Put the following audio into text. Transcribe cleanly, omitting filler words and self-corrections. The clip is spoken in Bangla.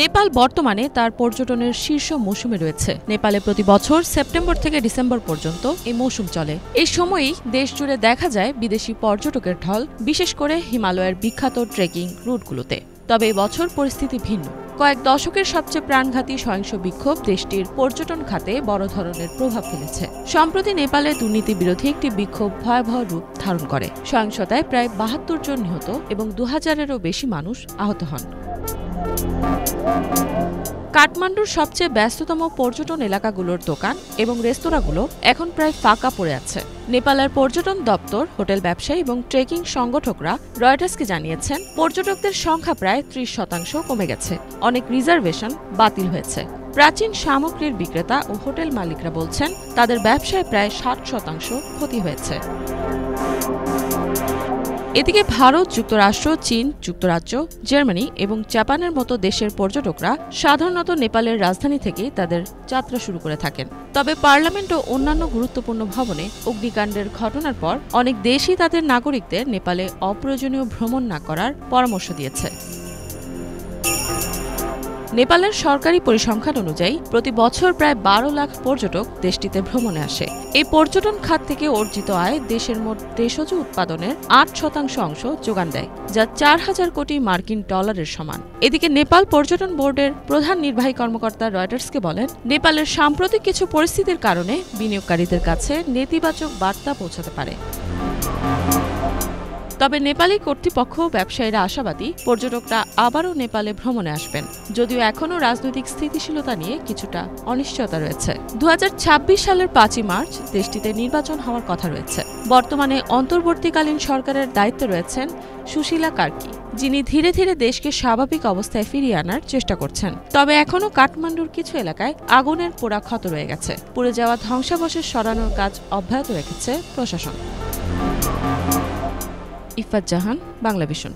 নেপাল বর্তমানে তার পর্যটনের শীর্ষ মৌসুমে রয়েছে। নেপালে প্রতি বছর সেপ্টেম্বর থেকে ডিসেম্বর পর্যন্ত এই মৌসুম চলে। এই সময়েই দেশ জুড়ে দেখা যায় বিদেশি পর্যটকের ঢল, বিশেষ করে হিমালয়ের বিখ্যাত ট্রেকিং রুটগুলোতে। তবে এই বছর পরিস্থিতি ভিন্ন। কয়েক দশকের সবচেয়ে প্রাণঘাতী সহিংস বিক্ষোভ দেশটির পর্যটন খাতে বড় ধরনের প্রভাব ফেলেছে। সম্প্রতি নেপালে দুর্নীতি বিরোধী একটি বিক্ষোভ ভয়াবহ রূপ ধারণ করে। সহিংসতায় প্রায় ৭২ জন নিহত এবং ২০০০-এরও বেশি মানুষ আহত হন। কাঠমান্ডুর সবচেয়ে ব্যস্ততম পর্যটন এলাকাগুলোর দোকান এবং রেস্তোরাঁগুলো এখন প্রায় ফাঁকা পড়ে আছে। নেপালের পর্যটন দপ্তর, হোটেল ব্যবসায়ী এবং ট্রেকিং সংগঠকরা রয়টার্সকে জানিয়েছেন, পর্যটকদের সংখ্যা প্রায় ৩০% কমে গেছে। অনেক রিজার্ভেশন বাতিল হয়েছে। প্রাচীন সামগ্রীর বিক্রেতা ও হোটেল মালিকরা বলছেন, তাদের ব্যবসায় প্রায় ৬০% ক্ষতি হয়েছে। এদিকে ভারত, যুক্তরাষ্ট্র, চীন, যুক্তরাজ্য, জার্মানি এবং জাপানের মতো দেশের পর্যটকরা সাধারণত নেপালের রাজধানী থেকেই তাদের যাত্রা শুরু করে থাকেন। তবে পার্লামেন্ট ও অন্যান্য গুরুত্বপূর্ণ ভবনে অগ্নিকাণ্ডের ঘটনার পর অনেক দেশই তাদের নাগরিকদের নেপালে অপ্রয়োজনীয় ভ্রমণ না করার পরামর্শ দিয়েছে। নেপালের সরকারি পরিসংখ্যান অনুযায়ী প্রতি বছর প্রায় ১২ লাখ পর্যটক দেশটিতে ভ্রমণে আসে। এই পর্যটন খাত থেকে অর্জিত আয় দেশের মোট দেশজ উৎপাদনের ৮% অংশ যোগান দেয়, যা ৪,০০০ কোটি মার্কিন ডলারের সমান। এদিকে নেপাল পর্যটন বোর্ডের প্রধান নির্বাহী কর্মকর্তা রয়টার্সকে বলেন, নেপালের সাম্প্রতিক কিছু পরিস্থিতির কারণে বিনিয়োগকারীদের কাছে নেতিবাচক বার্তা পৌঁছাতে পারে। তবে নেপালি কর্তৃপক্ষ ও ব্যবসায়ীরা আশাবাদী, পর্যটকরা আবারও নেপালে ভ্রমণে আসবেন, যদিও এখনও রাজনৈতিক স্থিতিশীলতা নিয়ে কিছুটা অনিশ্চয়তা রয়েছে। ২০২৬ সালের ৫ই মার্চ দেশটিতে নির্বাচন হওয়ার কথা রয়েছে। বর্তমানে অন্তর্বর্তীকালীন সরকারের দায়িত্বে রয়েছেন সুশীলা কার্কি, যিনি ধীরে ধীরে দেশকে স্বাভাবিক অবস্থায় ফিরিয়ে আনার চেষ্টা করছেন। তবে এখনও কাঠমান্ডুর কিছু এলাকায় আগুনের পোড়া ক্ষত রয়ে গেছে। পুড়ে যাওয়া ধ্বংসাবশেষ সরানোর কাজ অব্যাহত রেখেছে প্রশাসন। ইফাত জাহান, বাংলা ভিশন।